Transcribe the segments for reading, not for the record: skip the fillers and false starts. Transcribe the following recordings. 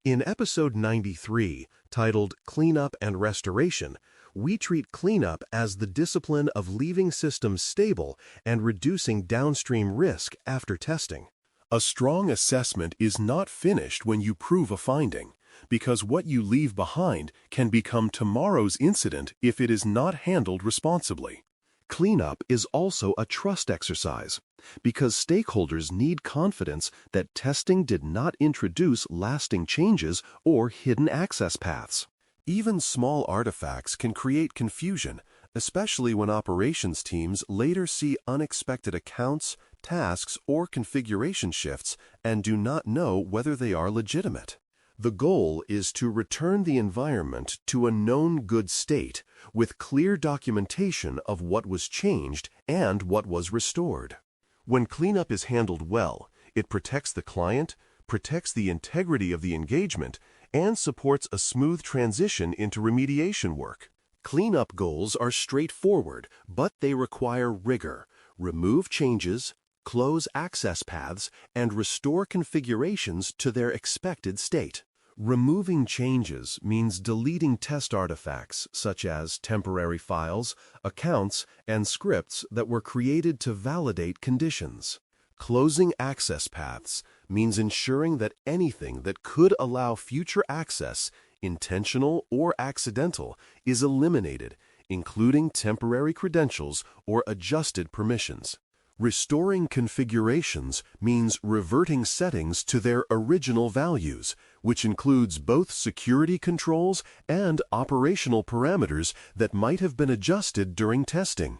In episode 93, titled Cleanup and Restoration, we treat cleanup as the discipline of leaving systems stable and reducing downstream risk after testing. A strong assessment is not finished when you prove a finding, because what you leave behind can become tomorrow's incident if it is not handled responsibly. Cleanup is also a trust exercise, because stakeholders need confidence that testing did not introduce lasting changes or hidden access paths. Even small artifacts can create confusion, especially when operations teams later see unexpected accounts, tasks, or configuration shifts and do not know whether they are legitimate. The goal is to return the environment to a known good state with clear documentation of what was changed and what was restored. When cleanup is handled well, it protects the client, protects the integrity of the engagement, and supports a smooth transition into remediation work. Cleanup goals are straightforward, but they require rigor. Remove changes, close access paths, and restore configurations to their expected state. Removing changes means deleting test artifacts such as temporary files, accounts, and scripts that were created to validate conditions. Closing access paths means ensuring that anything that could allow future access, intentional or accidental, is eliminated, including temporary credentials or adjusted permissions. Restoring configurations means reverting settings to their original values, which includes both security controls and operational parameters that might have been adjusted during testing.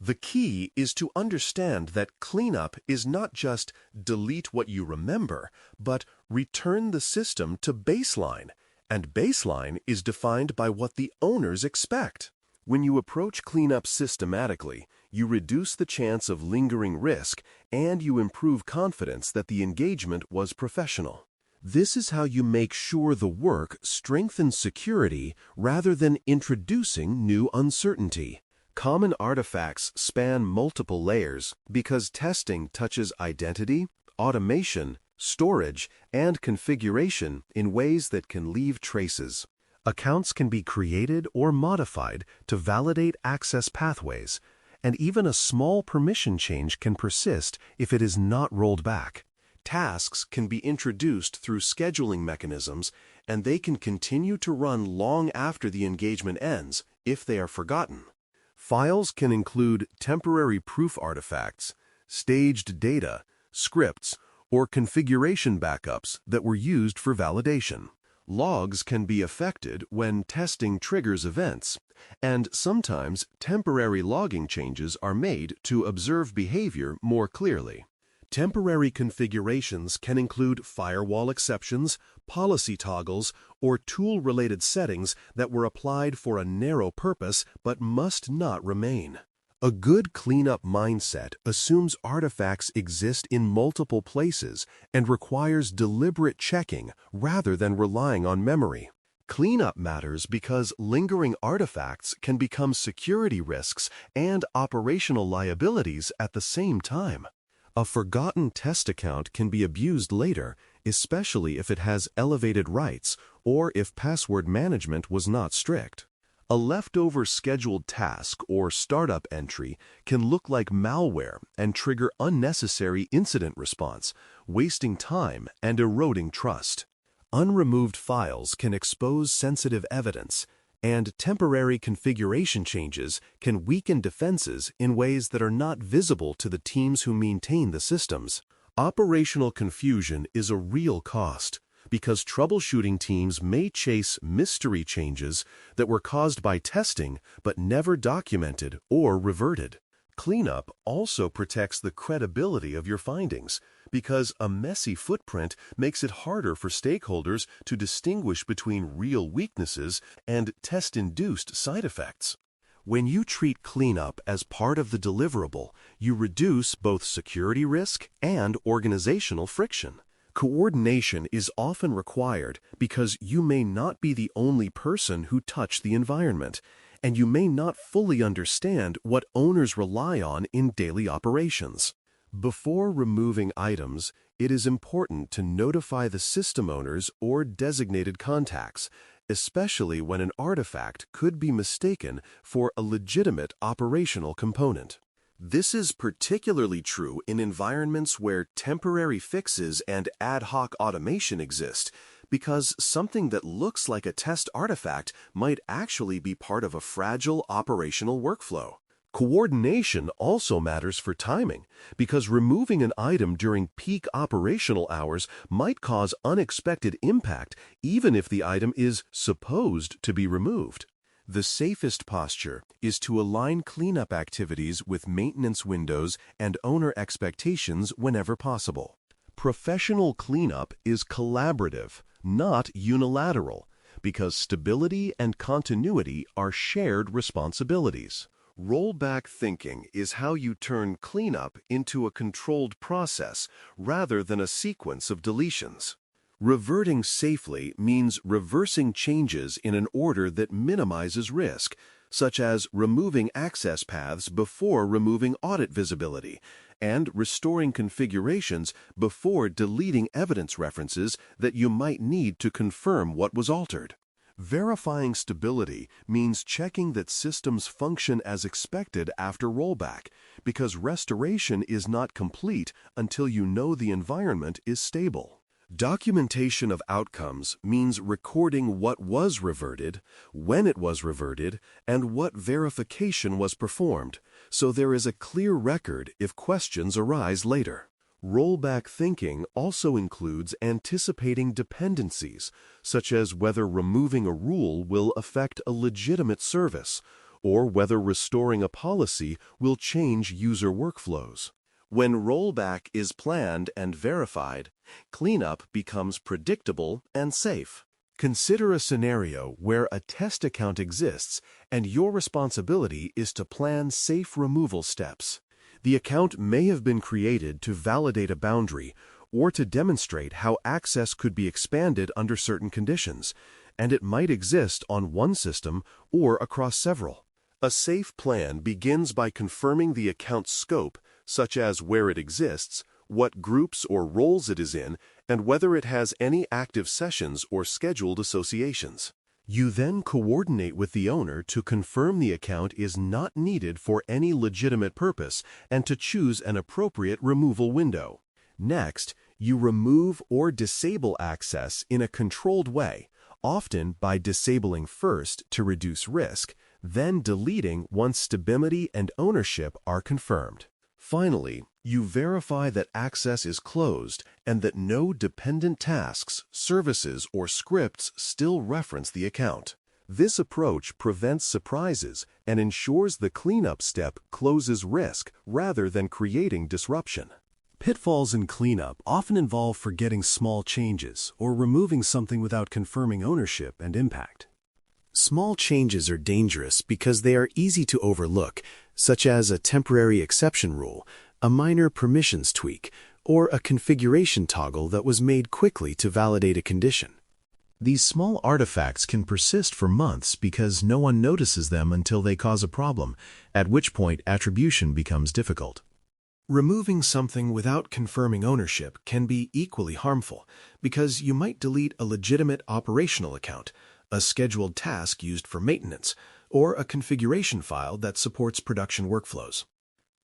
The key is to understand that cleanup is not just delete what you remember, but return the system to baseline, and baseline is defined by what the owners expect. When you approach cleanup systematically, you reduce the chance of lingering risk and you improve confidence that the engagement was professional. This is how you make sure the work strengthens security rather than introducing new uncertainty. Common artifacts span multiple layers because testing touches identity, automation, storage, and configuration in ways that can leave traces. Accounts can be created or modified to validate access pathways, and even a small permission change can persist if it is not rolled back. Tasks can be introduced through scheduling mechanisms, and they can continue to run long after the engagement ends if they are forgotten. Files can include temporary proof artifacts, staged data, scripts, or configuration backups that were used for validation. Logs can be affected when testing triggers events, and sometimes temporary logging changes are made to observe behavior more clearly. Temporary configurations can include firewall exceptions, policy toggles, or tool-related settings that were applied for a narrow purpose but must not remain. A good cleanup mindset assumes artifacts exist in multiple places and requires deliberate checking rather than relying on memory. Cleanup matters because lingering artifacts can become security risks and operational liabilities at the same time. A forgotten test account can be abused later, especially if it has elevated rights or if password management was not strict. A leftover scheduled task or startup entry can look like malware and trigger unnecessary incident response, wasting time and eroding trust. Unremoved files can expose sensitive evidence, and temporary configuration changes can weaken defenses in ways that are not visible to the teams who maintain the systems. Operational confusion is a real cost, because troubleshooting teams may chase mystery changes that were caused by testing but never documented or reverted. Cleanup also protects the credibility of your findings, because a messy footprint makes it harder for stakeholders to distinguish between real weaknesses and test-induced side effects. When you treat cleanup as part of the deliverable, you reduce both security risk and organizational friction. Coordination is often required because you may not be the only person who touched the environment, and you may not fully understand what owners rely on in daily operations. Before removing items, It is important to notify the system owners or designated contacts, especially when an artifact could be mistaken for a legitimate operational component. This is particularly true in environments where temporary fixes and ad hoc automation exist, because something that looks like a test artifact might actually be part of a fragile operational workflow. Coordination also matters for timing, because removing an item during peak operational hours might cause unexpected impact even if the item is supposed to be removed. The safest posture is to align cleanup activities with maintenance windows and owner expectations whenever possible. Professional cleanup is collaborative, not unilateral, because stability and continuity are shared responsibilities. Rollback thinking is how you turn cleanup into a controlled process rather than a sequence of deletions. Reverting safely means reversing changes in an order that minimizes risk, such as removing access paths before removing audit visibility, and restoring configurations before deleting evidence references that you might need to confirm what was altered. Verifying stability means checking that systems function as expected after rollback, because restoration is not complete until you know the environment is stable. Documentation of outcomes means recording what was reverted, when it was reverted, and what verification was performed, so there is a clear record if questions arise later. Rollback thinking also includes anticipating dependencies, such as whether removing a rule will affect a legitimate service, or whether restoring a policy will change user workflows. When rollback is planned and verified, cleanup becomes predictable and safe. Consider a scenario where a test account exists and your responsibility is to plan safe removal steps. The account may have been created to validate a boundary or to demonstrate how access could be expanded under certain conditions, and it might exist on one system or across several. A safe plan begins by confirming the account's scope, such as where it exists, what groups or roles it is in, and whether it has any active sessions or scheduled associations. You then coordinate with the owner to confirm the account is not needed for any legitimate purpose and to choose an appropriate removal window. Next, you remove or disable access in a controlled way, often by disabling first to reduce risk, then deleting once stability and ownership are confirmed. Finally, you verify that access is closed and that no dependent tasks, services, or scripts still reference the account. This approach prevents surprises and ensures the cleanup step closes risk rather than creating disruption. Pitfalls in cleanup often involve forgetting small changes or removing something without confirming ownership and impact. Small changes are dangerous because they are easy to overlook, such as a temporary exception rule, a minor permissions tweak, or a configuration toggle that was made quickly to validate a condition. These small artifacts can persist for months because no one notices them until they cause a problem, at which point attribution becomes difficult. Removing something without confirming ownership can be equally harmful because you might delete a legitimate operational account, a scheduled task used for maintenance, or a configuration file that supports production workflows.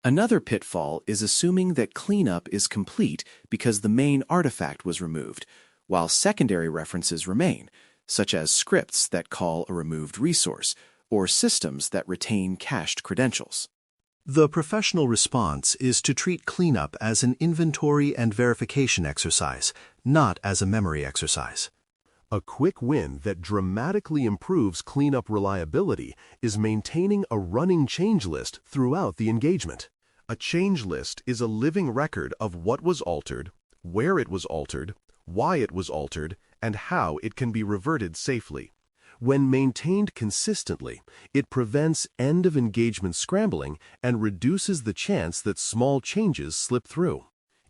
Another pitfall is assuming that cleanup is complete because the main artifact was removed, while secondary references remain, such as scripts that call a removed resource, or systems that retain cached credentials. The professional response is to treat cleanup as an inventory and verification exercise, not as a memory exercise. A quick win that dramatically improves cleanup reliability is maintaining a running change list throughout the engagement. A change list is a living record of what was altered, where it was altered, why it was altered, and how it can be reverted safely. When maintained consistently, it prevents end-of-engagement scrambling and reduces the chance that small changes slip through.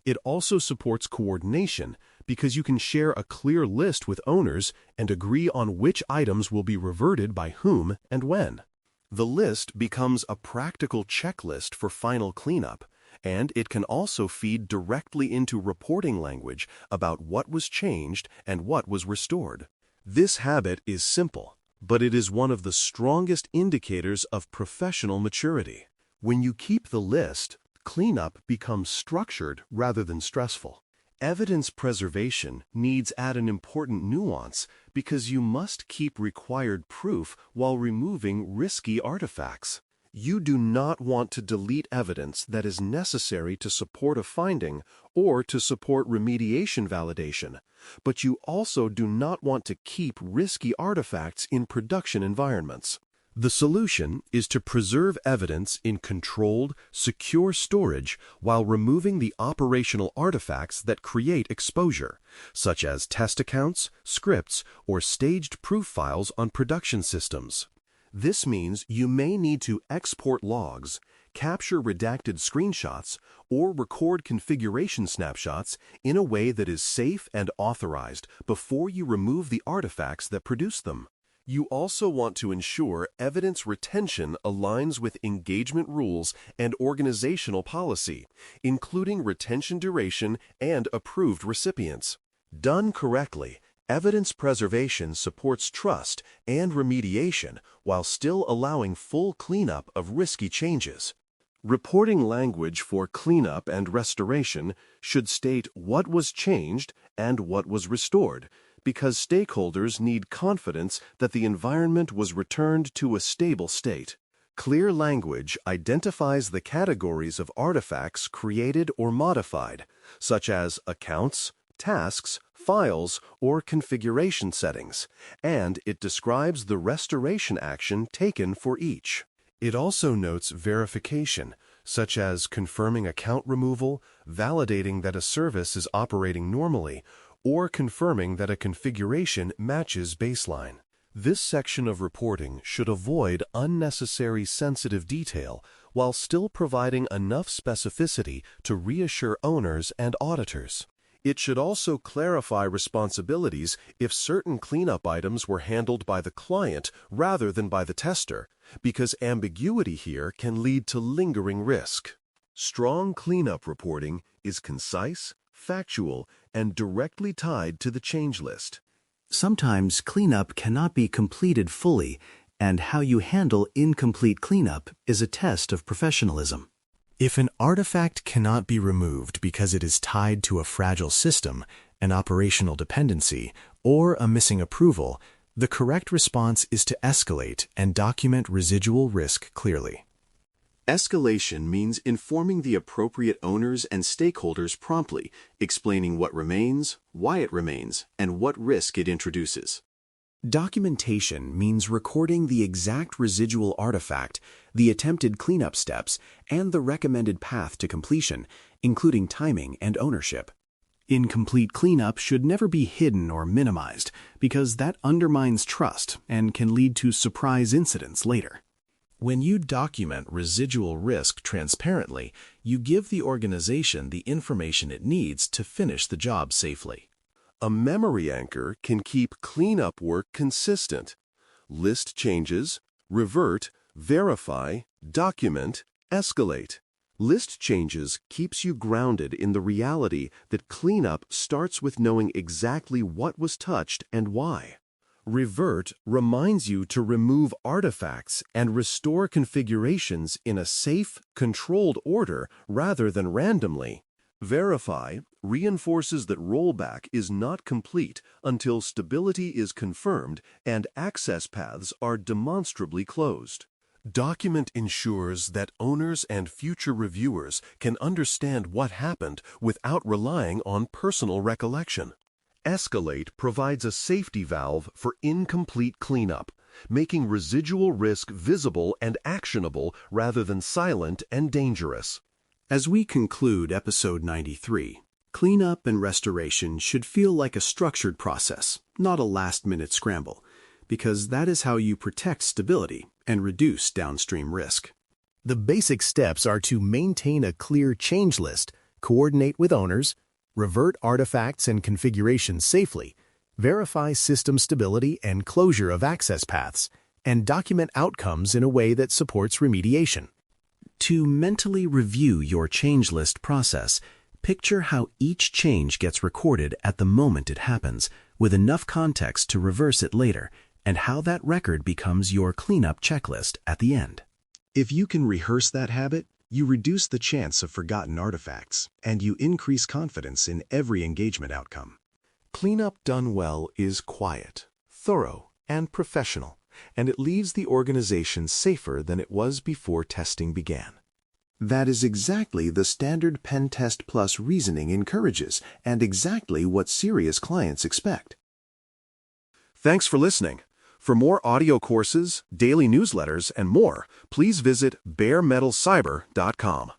It also supports coordination because you can share a clear list with owners and agree on which items will be reverted by whom and when. The list becomes a practical checklist for final cleanup, and it can also feed directly into reporting language about what was changed and what was restored. This habit is simple, but it is one of the strongest indicators of professional maturity. When you keep the list, cleanup becomes structured rather than stressful. Evidence preservation needs add an important nuance because you must keep required proof while removing risky artifacts. You do not want to delete evidence that is necessary to support a finding or to support remediation validation, but you also do not want to keep risky artifacts in production environments. The solution is to preserve evidence in controlled, secure storage while removing the operational artifacts that create exposure, such as test accounts, scripts, or staged proof files on production systems. This means you may need to export logs, capture redacted screenshots, or record configuration snapshots in a way that is safe and authorized before you remove the artifacts that produce them. You also want to ensure evidence retention aligns with engagement rules and organizational policy, including retention duration and approved recipients. Done correctly, evidence preservation supports trust and remediation while still allowing full cleanup of risky changes. Reporting language for cleanup and restoration should state what was changed and what was restored, because stakeholders need confidence that the environment was returned to a stable state. Clear language identifies the categories of artifacts created or modified, such as accounts, tasks, files, or configuration settings, and it describes the restoration action taken for each. It also notes verification, such as confirming account removal, validating that a service is operating normally, or confirming that a configuration matches baseline. This section of reporting should avoid unnecessary sensitive detail while still providing enough specificity to reassure owners and auditors. It should also clarify responsibilities if certain cleanup items were handled by the client rather than by the tester, because ambiguity here can lead to lingering risk. Strong cleanup reporting is concise, factual, and directly tied to the change list. Sometimes cleanup cannot be completed fully, and how you handle incomplete cleanup is a test of professionalism. If an artifact cannot be removed because it is tied to a fragile system, an operational dependency, or a missing approval, the correct response is to escalate and document residual risk clearly. Escalation means informing the appropriate owners and stakeholders promptly, explaining what remains, why it remains, and what risk it introduces. Documentation means recording the exact residual artifact, the attempted cleanup steps, and the recommended path to completion, including timing and ownership. Incomplete cleanup should never be hidden or minimized, because that undermines trust and can lead to surprise incidents later. When you document residual risk transparently, you give the organization the information it needs to finish the job safely. A memory anchor can keep cleanup work consistent. List changes, revert, verify, document, escalate. List changes keeps you grounded in the reality that cleanup starts with knowing exactly what was touched and why. Revert reminds you to remove artifacts and restore configurations in a safe, controlled order rather than randomly. Verify reinforces that rollback is not complete until stability is confirmed and access paths are demonstrably closed. Document ensures that owners and future reviewers can understand what happened without relying on personal recollection. Escalate provides a safety valve for incomplete cleanup, making residual risk visible and actionable rather than silent and dangerous. As we conclude episode 93, cleanup and restoration should feel like a structured process, not a last-minute scramble, because that is how you protect stability and reduce downstream risk. The basic steps are to maintain a clear change list, coordinate with owners, revert artifacts and configurations safely, verify system stability and closure of access paths, and document outcomes in a way that supports remediation. To mentally review your change list process, picture how each change gets recorded at the moment it happens, with enough context to reverse it later, and how that record becomes your cleanup checklist at the end. If you can rehearse that habit, you reduce the chance of forgotten artifacts, and you increase confidence in every engagement outcome. Cleanup done well is quiet, thorough, and professional, and it leaves the organization safer than it was before testing began. That is exactly the standard Pen Test Plus reasoning encourages, and exactly what serious clients expect. Thanks for listening. For more audio courses, daily newsletters, and more, please visit baremetalcyber.com.